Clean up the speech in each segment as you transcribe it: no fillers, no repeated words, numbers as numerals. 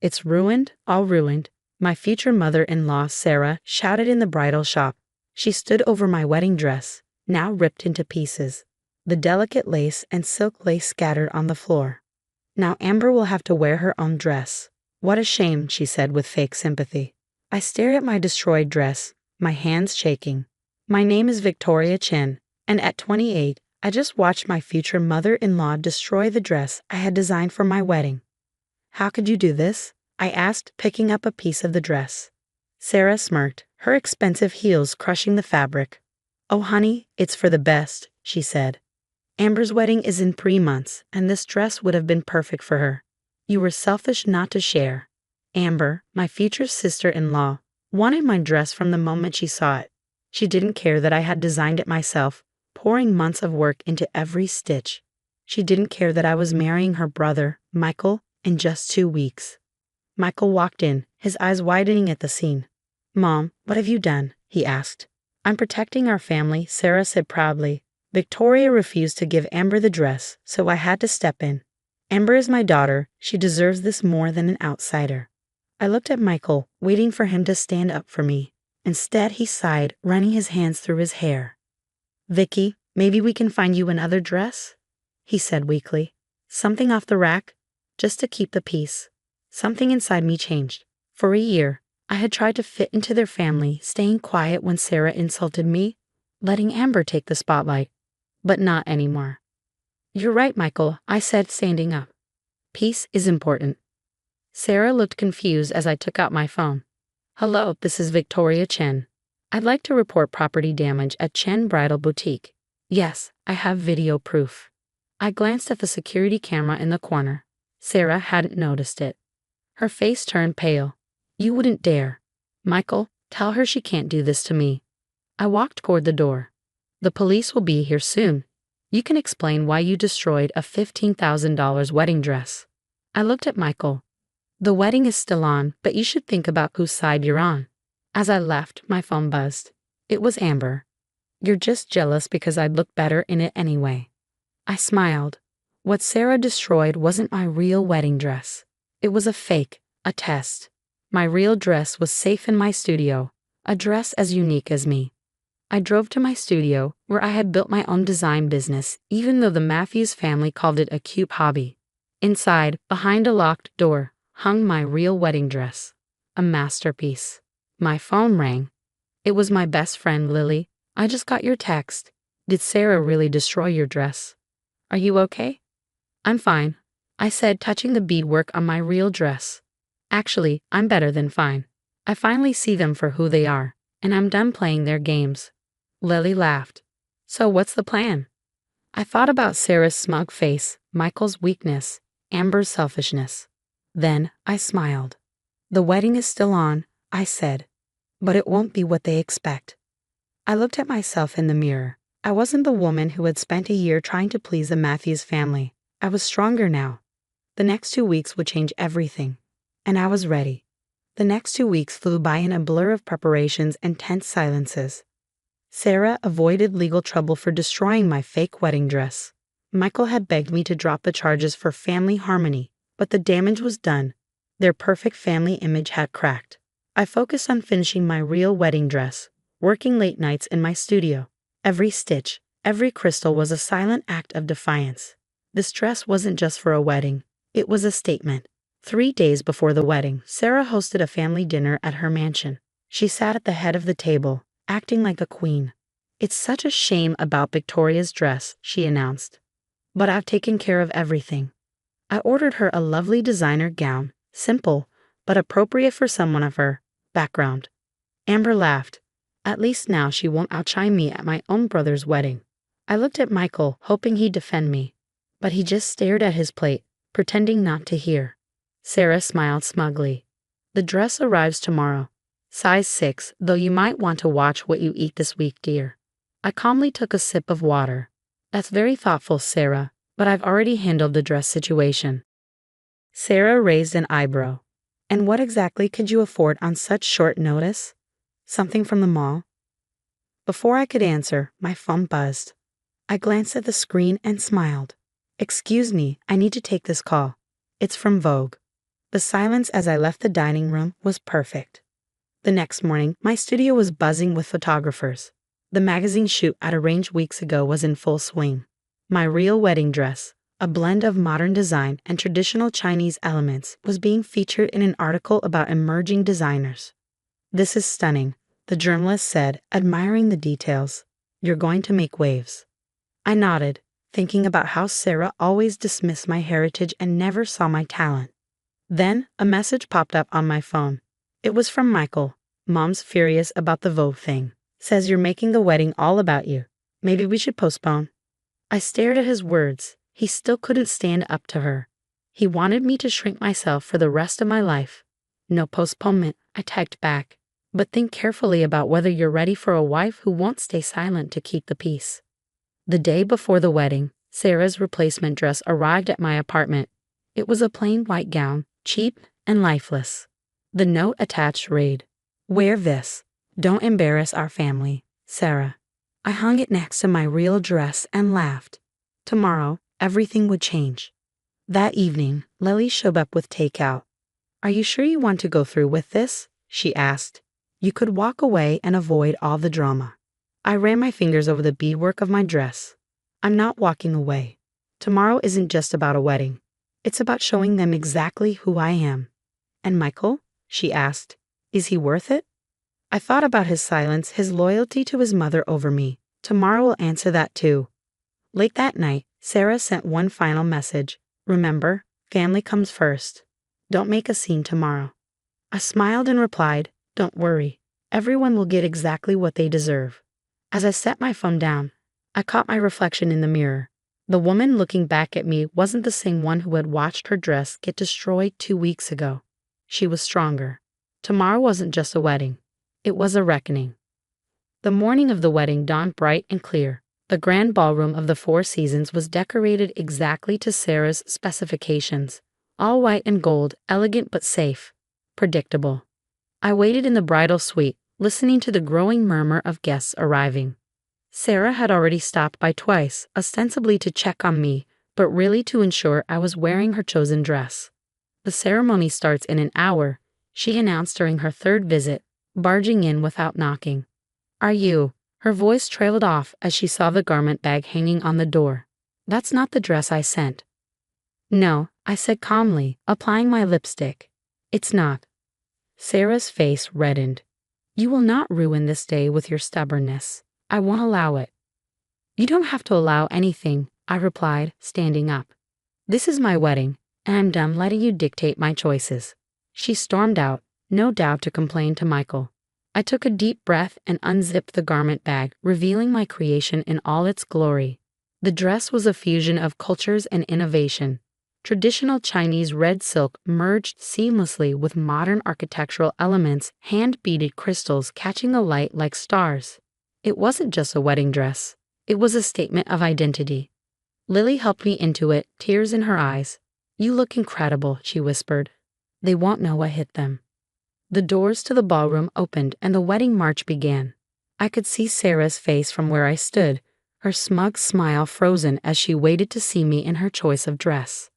It's ruined, all ruined, my future mother-in-law, Sarah, shouted in the bridal shop. She stood over my wedding dress, now ripped into pieces, the delicate lace and silk lace scattered on the floor. Now Amber will have to wear her own dress. What a shame, she said with fake sympathy. I stared at my destroyed dress, my hands shaking. My name is Victoria Chen, and at 28, I just watched my future mother-in-law destroy the dress I had designed for my wedding. How could you do this? I asked, picking up a piece of the dress. Sarah smirked, her expensive heels crushing the fabric. Oh honey, it's for the best, she said. Amber's wedding is in 3 months, and this dress would have been perfect for her. You were selfish not to share. Amber, my future sister-in-law, wanted my dress from the moment she saw it. She didn't care that I had designed it myself, pouring months of work into every stitch. She didn't care that I was marrying her brother, Michael, in just 2 weeks. Michael walked in, his eyes widening at the scene. Mom, what have you done? He asked. I'm protecting our family, Sarah said proudly. Victoria refused to give Amber the dress, so I had to step in. Amber is my daughter. She deserves this more than an outsider. I looked at Michael, waiting for him to stand up for me. Instead, he sighed, running his hands through his hair. Vicky, maybe we can find you another dress? He said weakly. Something off the rack, just to keep the peace. Something inside me changed. For a year, I had tried to fit into their family, staying quiet when Sarah insulted me, letting Amber take the spotlight. But not anymore. You're right, Michael, I said, standing up. Peace is important. Sarah looked confused as I took out my phone. Hello, this is Victoria Chen. I'd like to report property damage at Chen Bridal Boutique. Yes, I have video proof. I glanced at the security camera in the corner. Sarah hadn't noticed it. Her face turned pale. You wouldn't dare. Michael, tell her she can't do this to me. I walked toward the door. The police will be here soon. You can explain why you destroyed a $15,000 wedding dress. I looked at Michael. The wedding is still on, but you should think about whose side you're on. As I left, my phone buzzed. It was Amber. You're just jealous because I'd look better in it anyway. I smiled. What Sarah destroyed wasn't my real wedding dress. It was a fake, a test. My real dress was safe in my studio, a dress as unique as me. I drove to my studio, where I had built my own design business, even though the Matthews family called it a cute hobby. Inside, behind a locked door, hung my real wedding dress. A masterpiece. My phone rang. It was my best friend, Lily. I just got your text. Did Sarah really destroy your dress? Are you okay? I'm fine, I said, touching the beadwork on my real dress. Actually, I'm better than fine. I finally see them for who they are, and I'm done playing their games. Lily laughed. So what's the plan? I thought about Sarah's smug face, Michael's weakness, Amber's selfishness. Then I smiled. The wedding is still on, I said, but it won't be what they expect. I looked at myself in the mirror. I wasn't the woman who had spent a year trying to please the Matthews family. I was stronger now. The next 2 weeks would change everything, and I was ready. The next 2 weeks flew by in a blur of preparations and tense silences. Sarah avoided legal trouble for destroying my fake wedding dress. Michael had begged me to drop the charges for family harmony, but the damage was done. Their perfect family image had cracked. I focused on finishing my real wedding dress, working late nights in my studio. Every stitch, every crystal was a silent act of defiance. This dress wasn't just for a wedding. It was a statement. 3 days before the wedding, Sarah hosted a family dinner at her mansion. She sat at the head of the table, acting like a queen. It's such a shame about Victoria's dress, she announced. But I've taken care of everything. I ordered her a lovely designer gown, simple, but appropriate for someone of her background. Amber laughed. At least now she won't outshine me at my own brother's wedding. I looked at Michael, hoping he'd defend me, but he just stared at his plate, pretending not to hear. Sarah smiled smugly. The dress arrives tomorrow. Size 6, though you might want to watch what you eat this week, dear. I calmly took a sip of water. That's very thoughtful, Sarah, but I've already handled the dress situation. Sarah raised an eyebrow. And what exactly could you afford on such short notice? Something from the mall? Before I could answer, my phone buzzed. I glanced at the screen and smiled. Excuse me, I need to take this call. It's from Vogue. The silence as I left the dining room was perfect. The next morning, my studio was buzzing with photographers. The magazine shoot I'd arranged weeks ago was in full swing. My real wedding dress, a blend of modern design and traditional Chinese elements, was being featured in an article about emerging designers. "This is stunning," the journalist said, admiring the details. "You're going to make waves." I nodded, thinking about how Sarah always dismissed my heritage and never saw my talent. Then, a message popped up on my phone. It was from Michael. "Mom's furious about the Vogue thing. Says you're making the wedding all about you. Maybe we should postpone." I stared at his words. He still couldn't stand up to her. He wanted me to shrink myself for the rest of my life. "No postponement," I typed back. "But think carefully about whether you're ready for a wife who won't stay silent to keep the peace." The day before the wedding, Sarah's replacement dress arrived at my apartment. It was a plain white gown, cheap and lifeless. The note attached read, "Wear this. Don't embarrass our family, Sarah." I hung it next to my real dress and laughed. Tomorrow, everything would change. That evening, Lily showed up with takeout. "Are you sure you want to go through with this?" she asked. "You could walk away and avoid all the drama." I ran my fingers over the beadwork of my dress. "I'm not walking away. Tomorrow isn't just about a wedding. It's about showing them exactly who I am." "And Michael?" she asked. "Is he worth it?" I thought about his silence, his loyalty to his mother over me. Tomorrow will answer that too. Late that night, Sarah sent one final message. "Remember, family comes first. Don't make a scene tomorrow." I smiled and replied, "Don't worry. Everyone will get exactly what they deserve." As I set my phone down, I caught my reflection in the mirror. The woman looking back at me wasn't the same one who had watched her dress get destroyed 2 weeks ago. She was stronger. Tomorrow wasn't just a wedding. It was a reckoning. The morning of the wedding dawned bright and clear. The grand ballroom of the Four Seasons was decorated exactly to Sarah's specifications. All white and gold, elegant but safe. Predictable. I waited in the bridal suite, listening to the growing murmur of guests arriving. Sarah had already stopped by twice, ostensibly to check on me, but really to ensure I was wearing her chosen dress. "The ceremony starts in an hour," she announced during her third visit, barging in without knocking. "Are you?" Her voice trailed off as she saw the garment bag hanging on the door. "That's not the dress I sent." "No," I said calmly, applying my lipstick. "It's not." Sarah's face reddened. "You will not ruin this day with your stubbornness. I won't allow it." "You don't have to allow anything," I replied, standing up. "This is my wedding, and I'm done letting you dictate my choices." She stormed out, no doubt to complain to Michael. I took a deep breath and unzipped the garment bag, revealing my creation in all its glory. The dress was a fusion of cultures and innovation. Traditional Chinese red silk merged seamlessly with modern architectural elements, hand-beaded crystals catching the light like stars. It wasn't just a wedding dress. It was a statement of identity. Lily helped me into it, tears in her eyes. "You look incredible," she whispered. "They won't know what hit them." The doors to the ballroom opened and the wedding march began. I could see Sarah's face from where I stood, her smug smile frozen as she waited to see me in her choice of dress.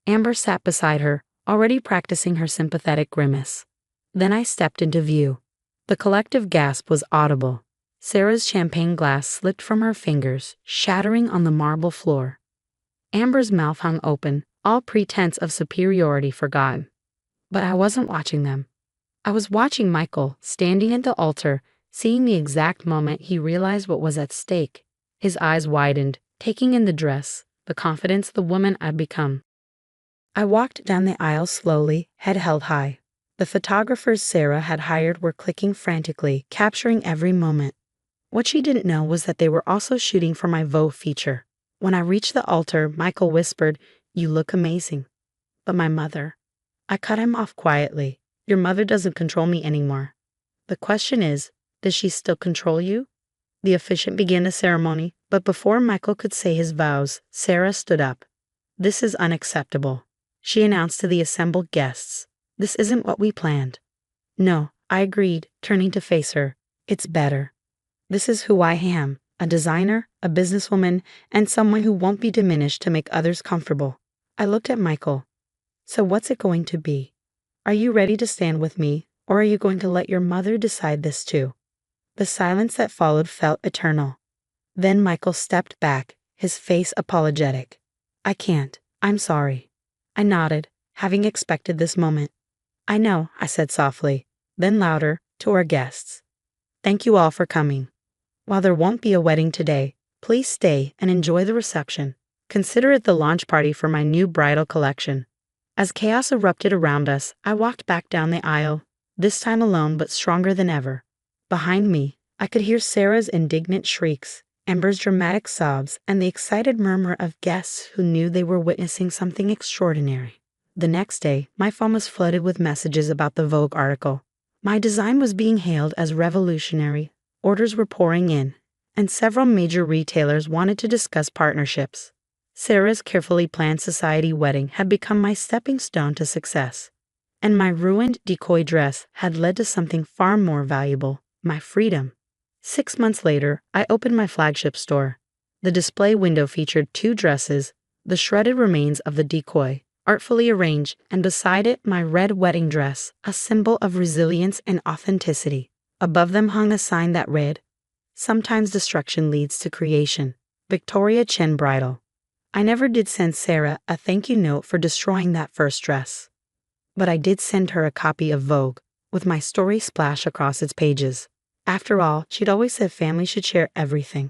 Amber sat beside her, already practicing her sympathetic grimace. Then I stepped into view. The collective gasp was audible. Sarah's champagne glass slipped from her fingers, shattering on the marble floor. Amber's mouth hung open, all pretense of superiority forgotten. But I wasn't watching them. I was watching Michael, standing at the altar, seeing the exact moment he realized what was at stake. His eyes widened, taking in the dress, the confidence, the woman I'd become. I walked down the aisle slowly, head held high. The photographers Sarah had hired were clicking frantically, capturing every moment. What she didn't know was that they were also shooting for my Vogue feature. When I reached the altar, Michael whispered, "You look amazing." "But my mother." I cut him off quietly. "Your mother doesn't control me anymore. The question is, does she still control you?" The officiant began the ceremony, but before Michael could say his vows, Sarah stood up. "This is unacceptable," she announced to the assembled guests. "This isn't what we planned." "No," I agreed, turning to face her. "It's better. This is who I am, a designer, a businesswoman, and someone who won't be diminished to make others comfortable." I looked at Michael. "So what's it going to be?" Are you ready to stand with me, or are you going to let your mother decide this too? The silence that followed felt eternal. Then Michael stepped back, his face apologetic. I can't. I'm sorry. I nodded, having expected this moment. I know, I said softly, then louder, to our guests. Thank you all for coming. While there won't be a wedding today, please stay and enjoy the reception. Consider it the launch party for my new bridal collection. As chaos erupted around us, I walked back down the aisle, this time alone but stronger than ever. Behind me, I could hear Sarah's indignant shrieks, Amber's dramatic sobs, and the excited murmur of guests who knew they were witnessing something extraordinary. The next day, my phone was flooded with messages about the Vogue article. My design was being hailed as revolutionary, orders were pouring in, and several major retailers wanted to discuss partnerships. Sarah's carefully planned society wedding had become my stepping stone to success, and my ruined decoy dress had led to something far more valuable, my freedom. 6 months later, I opened my flagship store. The display window featured 2 dresses, the shredded remains of the decoy, artfully arranged, and beside it my red wedding dress, a symbol of resilience and authenticity. Above them hung a sign that read, "Sometimes destruction leads to creation. Victoria Chen Bridal." I never did send Sarah a thank you note for destroying that first dress. But I did send her a copy of Vogue, with my story splashed across its pages. After all, she'd always said family should share everything.